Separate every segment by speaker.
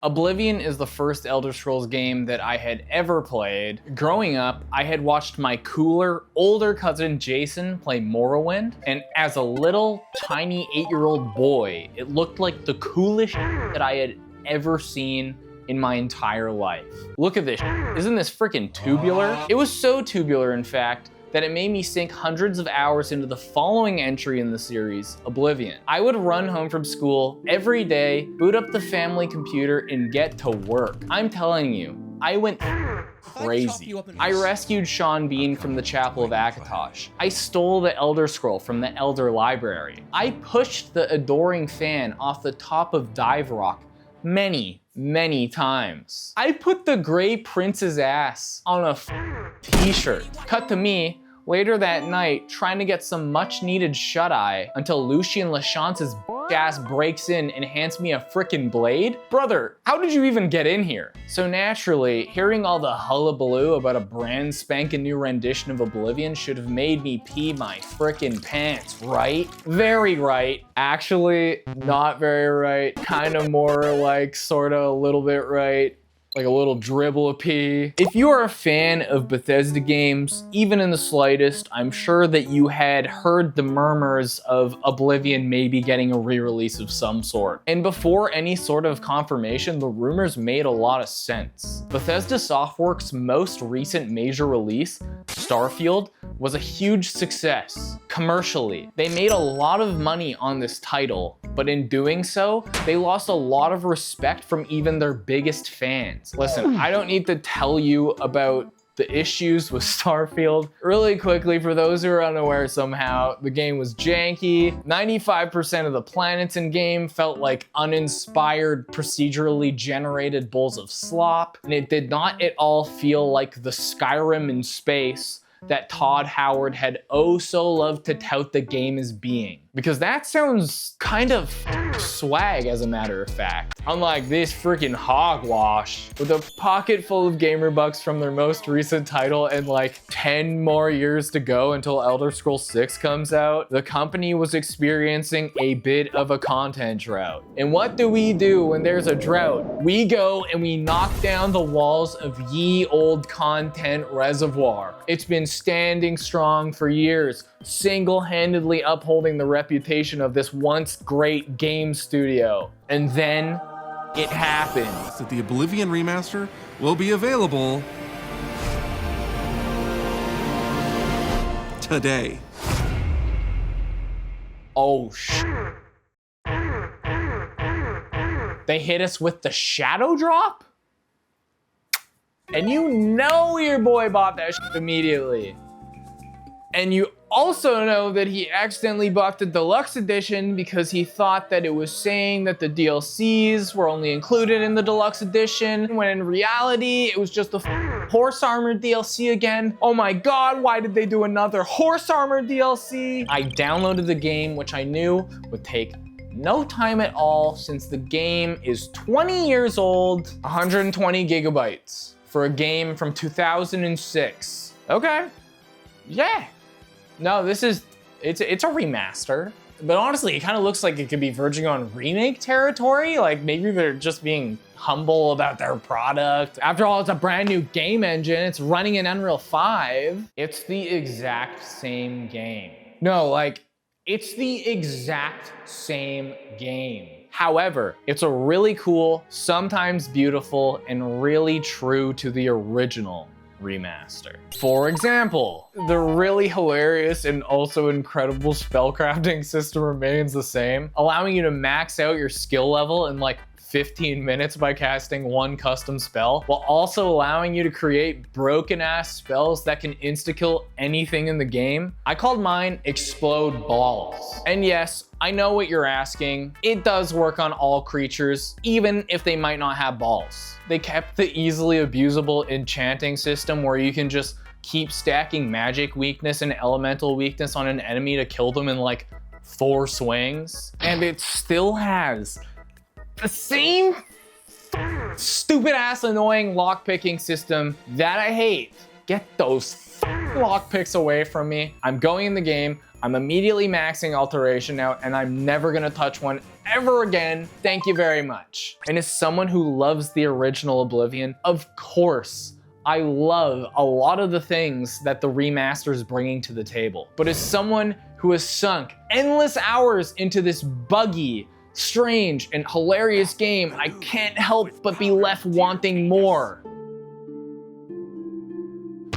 Speaker 1: Oblivion is the first Elder Scrolls game that I had ever played. Growing up, I had watched my cooler, older cousin Jason play Morrowind, and as a little, tiny 8-year-old boy, it looked like the coolest that I had ever seen in my entire life. Look at this. Isn't this freaking tubular? It was so tubular, in fact, that it made me sink hundreds of hours into the following entry in the series, Oblivion. I would run home from school every day, boot up the family computer, and get to work. I'm telling you, I went crazy. I rescued Sean Bean from the Chapel of Akatosh. I stole the Elder Scroll from the Elder Library. I pushed the Adoring Fan off the top of Dive Rock many times. I put the Grey Prince's ass on a t-shirt. Cut to me later that night trying to get some much needed shut-eye until Lucien Lachance's ass breaks in and hands me a frickin' blade? Brother, how did you even get in here? So naturally, hearing all the hullabaloo about a brand spanking new rendition of Oblivion should have made me pee my frickin' pants, right? Very right. Actually, not very right. Kind of more like sorta a little bit right. Like a little dribble of pee. If you are a fan of Bethesda games, even in the slightest, I'm sure that you had heard the murmurs of Oblivion maybe getting a re-release of some sort. And before any sort of confirmation, the rumors made a lot of sense. Bethesda Softworks' most recent major release, Starfield, was a huge success commercially. They made a lot of money on this title, but in doing so, they lost a lot of respect from even their biggest fans. Listen, I don't need to tell you about the issues with Starfield. Really quickly, for those who are unaware somehow, the game was janky. 95% of the planets in game felt like uninspired, procedurally generated bowls of slop, and it did not at all feel like the Skyrim in space that Todd Howard had oh so loved to tout the game as being. Because that sounds kind of swag, as a matter of fact. Unlike this freaking hogwash. With a pocket full of gamer bucks from their most recent title and like 10 more years to go until Elder Scrolls 6 comes out, the company was experiencing a bit of a content drought. And what do we do when there's a drought? We go and we knock down the walls of ye old content reservoir. It's been standing strong for years, single-handedly upholding the reputation of this once great game studio. And then it happens.
Speaker 2: That the Oblivion Remaster will be available today.
Speaker 1: Oh shit. They hit us with the shadow drop? And you know your boy bought that shit immediately. And you also know that he accidentally bought the deluxe edition because he thought that it was saying that the DLCs were only included in the deluxe edition, when in reality, it was just a horse armored DLC again. Oh my God, why did they do another horse armored DLC? I downloaded the game, which I knew would take no time at all since the game is 20 years old, 120 gigabytes for a game from 2006. Okay, yeah. No, it's a remaster, but honestly, it kind of looks like it could be verging on remake territory. Like maybe they're just being humble about their product. After all, it's a brand new game engine. It's running in Unreal 5. It's the exact same game. No, like it's the exact same game. However, it's a really cool, sometimes beautiful, and really true to the original remaster. For example, the really hilarious and also incredible spellcrafting system remains the same, allowing you to max out your skill level in like 15 minutes by casting one custom spell, while also allowing you to create broken ass spells that can insta-kill anything in the game. I called mine Explode Balls. And yes, I know what you're asking. It does work on all creatures, even if they might not have balls. They kept the easily abusable enchanting system where you can just keep stacking magic weakness and elemental weakness on an enemy to kill them in like 4 swings. And it still has the same stupid ass annoying lockpicking system that I hate. Get those lockpicks away from me. I'm going in the game. I'm immediately maxing alteration out, and I'm never gonna touch one ever again. Thank you very much. And as someone who loves the original Oblivion, of course, I love a lot of the things that the remaster is bringing to the table. But as someone who has sunk endless hours into this buggy, strange, and hilarious game, I can't help but be left wanting more.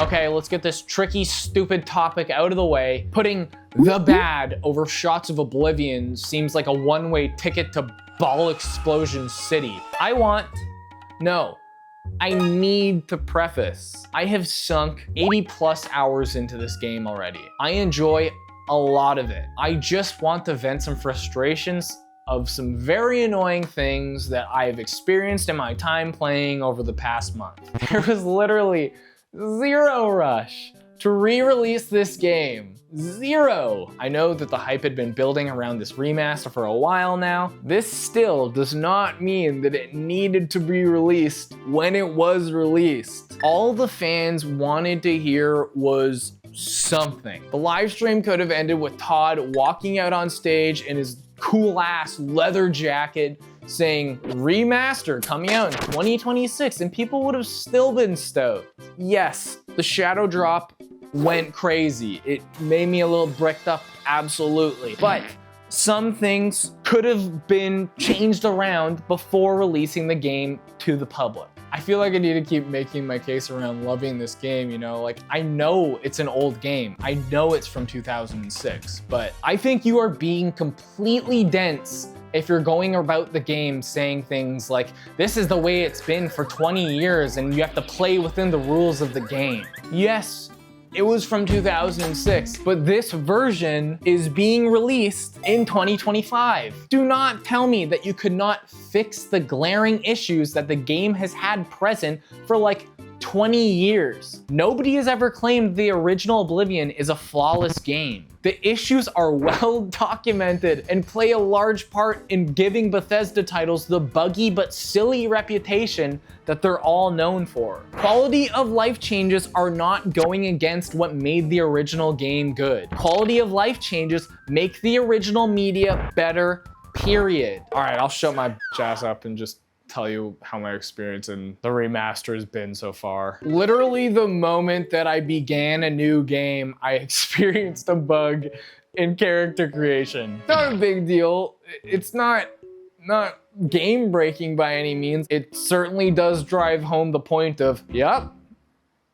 Speaker 1: Okay, let's get this tricky, stupid topic out of the way. Putting the bad over shots of Oblivion seems like a one-way ticket to Ball Explosion City. I need to preface, I have sunk 80 plus hours into this game already. I enjoy a lot of it. I just want to vent some frustrations of some very annoying things that I've experienced in my time playing over the past month. There was literally zero rush to re-release this game. Zero. I know that the hype had been building around this remaster for a while now. This still does not mean that it needed to be released when it was released. All the fans wanted to hear was something. The live stream could have ended with Todd walking out on stage in his cool ass leather jacket saying remaster coming out in 2026, and people would have still been stoked. Yes, the shadow drop went crazy. It made me a little bricked up, absolutely. But some things could have been changed around before releasing the game to the public. I feel like I need to keep making my case around loving this game, you know? Like, I know it's an old game. I know it's from 2006, but I think you are being completely dense if you're going about the game saying things like, this is the way it's been for 20 years and you have to play within the rules of the game. Yes, it was from 2006, but this version is being released in 2025. Do not tell me that you could not fix the glaring issues that the game has had present for like 20 years. Nobody has ever claimed the original Oblivion is a flawless game. The issues are well documented and play a large part in giving Bethesda titles the buggy but silly reputation that they're all known for. Quality of life changes are not going against what made the original game good. Quality of life changes make the original media better, period. All right, I'll shut my ass up and just tell you how my experience in the remaster has been so far. Literally the moment that I began a new game, I experienced a bug in character creation. Not a big deal. It's not game breaking by any means. It certainly does drive home the point of, yep,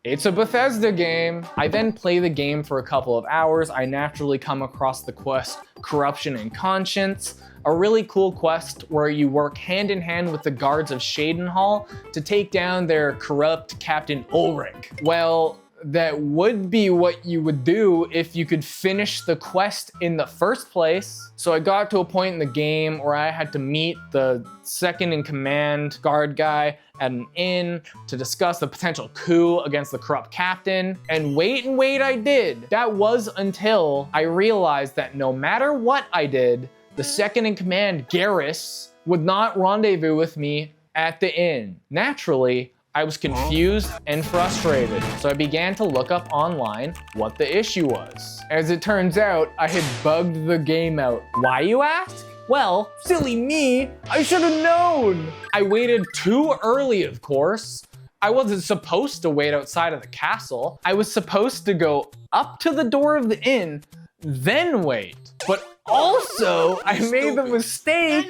Speaker 1: it's a Bethesda game. I then play the game for a couple of hours. I naturally come across the quest Corruption and Conscience, a really cool quest where you work hand in hand with the guards of Shadenhall to take down their corrupt Captain Ulrich. Well, that would be what you would do if you could finish the quest in the first place. So I got to a point in the game where I had to meet the second in command guard guy at an inn to discuss the potential coup against the corrupt captain. And wait I did. That was until I realized that no matter what I did, the second in command, Garrus, would not rendezvous with me at the inn. Naturally, I was confused and frustrated, so I began to look up online what the issue was. As it turns out, I had bugged the game out. Why, you ask? Well, silly me, I should have known. I waited too early, of course. I wasn't supposed to wait outside of the castle. I was supposed to go up to the door of the inn, then wait. But also, I made the mistake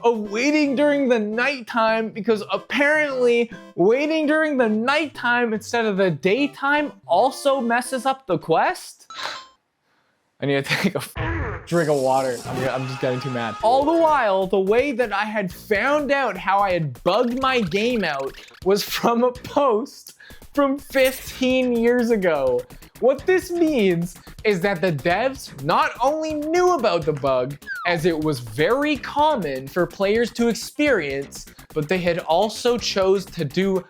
Speaker 1: of waiting during the nighttime because apparently waiting during the nighttime instead of the daytime also messes up the quest. I need to take a drink of water. I'm just getting too mad. All the while, the way that I had found out how I had bugged my game out was from a post from 15 years ago. What this means is that the devs not only knew about the bug, as it was very common for players to experience, but they had also chose to do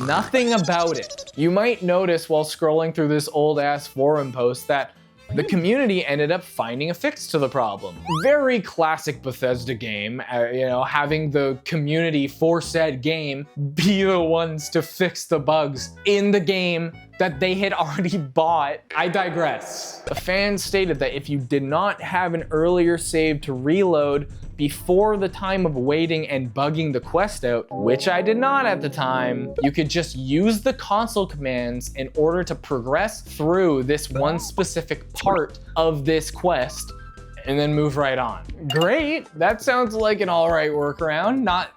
Speaker 1: nothing about it. You might notice while scrolling through this old ass forum post that the community ended up finding a fix to the problem. Very classic Bethesda game, having the community for said game be the ones to fix the bugs in the game that they had already bought. I digress. The fans stated that if you did not have an earlier save to reload before the time of waiting and bugging the quest out, which I did not at the time, you could just use the console commands in order to progress through this one specific part of this quest and then move right on. Great, that sounds like an all right workaround. Not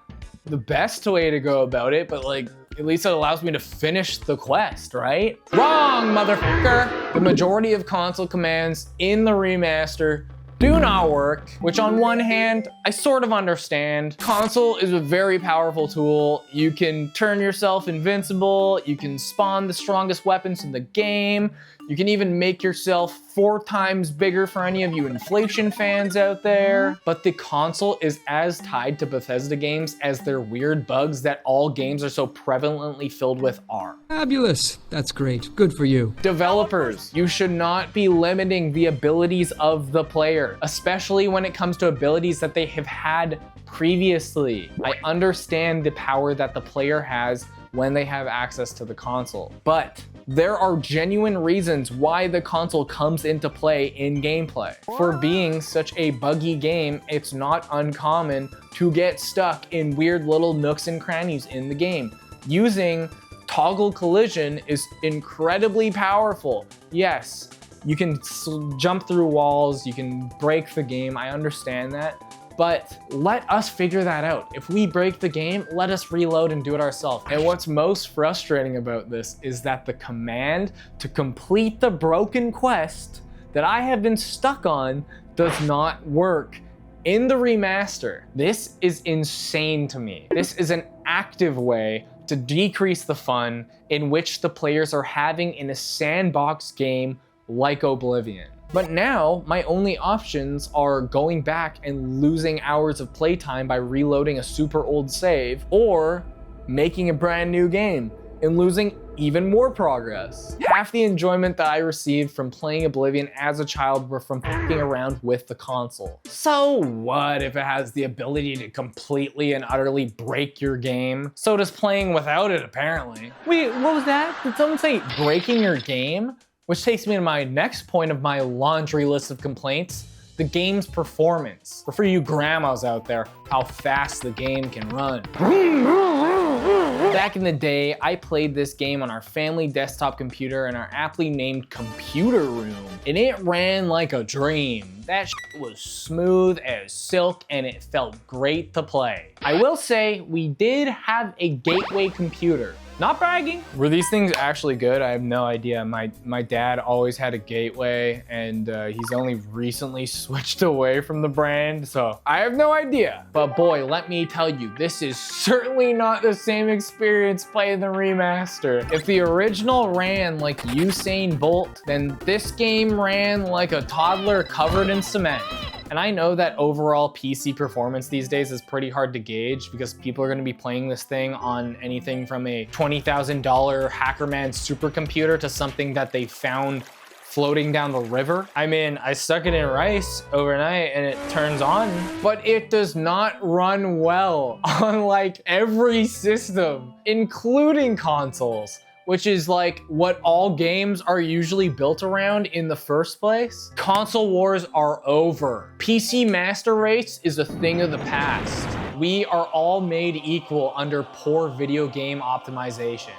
Speaker 1: the best way to go about it, but like, at least it allows me to finish the quest, right? Wrong, motherfucker! The majority of console commands in the remaster do not work, which on one hand, I sort of understand. Console is a very powerful tool. You can turn yourself invincible, you can spawn the strongest weapons in the game, you can even make yourself 4 times bigger for any of you inflation fans out there. But the console is as tied to Bethesda games as their weird bugs that all games are so prevalently filled with are.
Speaker 3: Fabulous. That's great. Good for you.
Speaker 1: Developers, you should not be limiting the abilities of the player, especially when it comes to abilities that they have had previously. I understand the power that the player has when they have access to the console, but there are genuine reasons why the console comes into play in gameplay. For being such a buggy game, it's not uncommon to get stuck in weird little nooks and crannies in the game. Using toggle collision is incredibly powerful. Yes, you can jump through walls, you can break the game, I understand that. But let us figure that out. If we break the game, let us reload and do it ourselves. And what's most frustrating about this is that the command to complete the broken quest that I have been stuck on does not work in the remaster. This is insane to me. This is an active way to decrease the fun in which the players are having in a sandbox game like Oblivion. But now, my only options are going back and losing hours of playtime by reloading a super old save, or making a brand new game and losing even more progress. Half the enjoyment that I received from playing Oblivion as a child were from fucking around with the console. So what if it has the ability to completely and utterly break your game? So does playing without it, apparently. Wait, what was that? Did someone say breaking your game? Which takes me to my next point of my laundry list of complaints, the game's performance. Or for you grandmas out there, how fast the game can run. Back in the day, I played this game on our family desktop computer in our aptly named computer room, and it ran like a dream. That shit was smooth as silk and it felt great to play. I will say, we did have a gateway computer. Not bragging. Were these things actually good? I have no idea. My dad always had a gateway, and he's only recently switched away from the brand, so I have no idea. But boy, let me tell you, this is certainly not the same experience playing the remaster. If the original ran like Usain Bolt, then this game ran like a toddler covered in cement. And I know that overall PC performance these days is pretty hard to gauge because people are gonna be playing this thing on anything from a $20,000 Hackerman supercomputer to something that they found floating down the river. I mean, I stuck it in rice overnight and it turns on, but it does not run well on like every system, including consoles, which is like what all games are usually built around in the first place. Console wars are over. PC master race is a thing of the past. We are all made equal under poor video game optimization.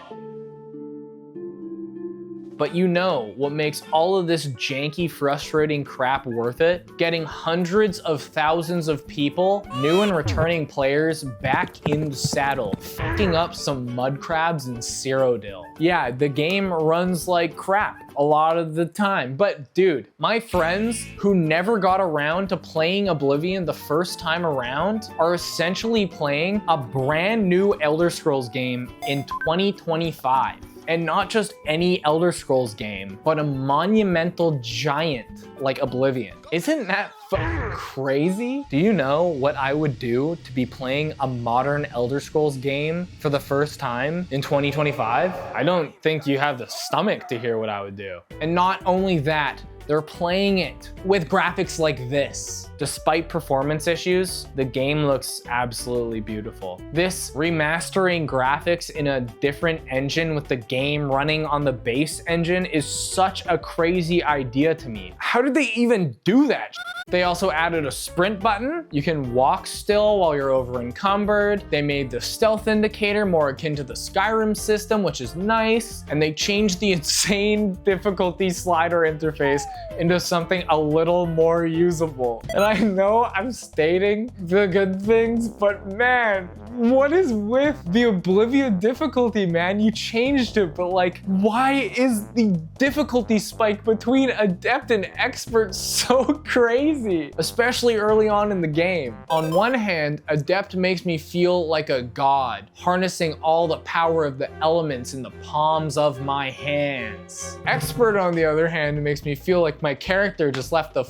Speaker 1: But you know what makes all of this janky, frustrating crap worth it? Getting hundreds of thousands of people, new and returning players, back in the saddle, fucking up some mud crabs and Cyrodiil. Yeah, the game runs like crap a lot of the time, but dude, my friends who never got around to playing Oblivion the first time around are essentially playing a brand new Elder Scrolls game in 2025. And not just any Elder Scrolls game, but a monumental giant like Oblivion. Isn't that fucking crazy? Do you know what I would do to be playing a modern Elder Scrolls game for the first time in 2025? I don't think you have the stomach to hear what I would do. And not only that, They're playing it with graphics like this. Despite performance issues, the game looks absolutely beautiful. This remastering graphics in a different engine with the game running on the base engine is such a crazy idea to me. How did they even do that? They also added a sprint button. You can walk still while you're over encumbered. They made the stealth indicator more akin to the Skyrim system, which is nice. And they changed the insane difficulty slider interface into something a little more usable. And I know I'm stating the good things, but man, what is with the Oblivion difficulty, man? You changed it, but like, why is the difficulty spike between Adept and Expert so crazy? Especially early on in the game. On one hand, Adept makes me feel like a god, harnessing all the power of the elements in the palms of my hands. Expert, on the other hand, makes me feel like my character just left the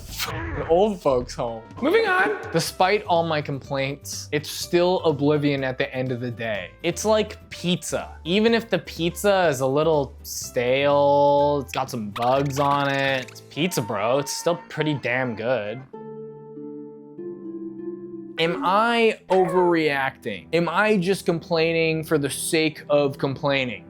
Speaker 1: old folks home. Moving on. Despite all my complaints, it's still Oblivion at the end of the day. It's like pizza. Even if the pizza is a little stale, it's got some bugs on it, it's pizza, bro. It's still pretty damn good. Am I overreacting? Am I just complaining for the sake of complaining?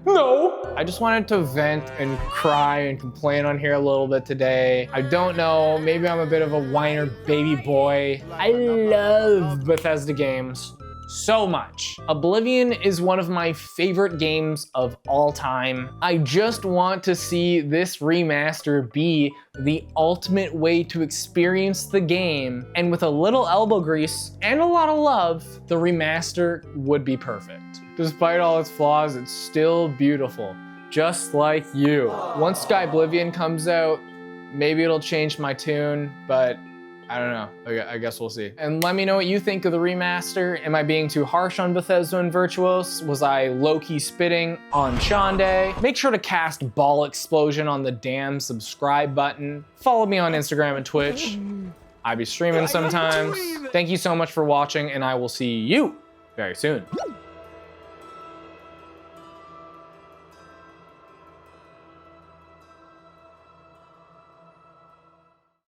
Speaker 1: No. I just wanted to vent and cry and complain on here a little bit today. I don't know, maybe I'm a bit of a whiner baby boy. I love Bethesda games so much. Oblivion is one of my favorite games of all time. I just want to see this remaster be the ultimate way to experience the game, and with a little elbow grease and a lot of love, the remaster would be perfect. Despite all its flaws, it's still beautiful, just like you. Once Sky Oblivion comes out, maybe it'll change my tune, but I don't know, I guess we'll see. And let me know what you think of the remaster. Am I being too harsh on Bethesda and Virtuos? Was I low-key spitting on Shonday? Make sure to cast Ball Explosion on the damn subscribe button. Follow me on Instagram and Twitch. I be streaming sometimes. Thank you so much for watching, and I will see you very soon.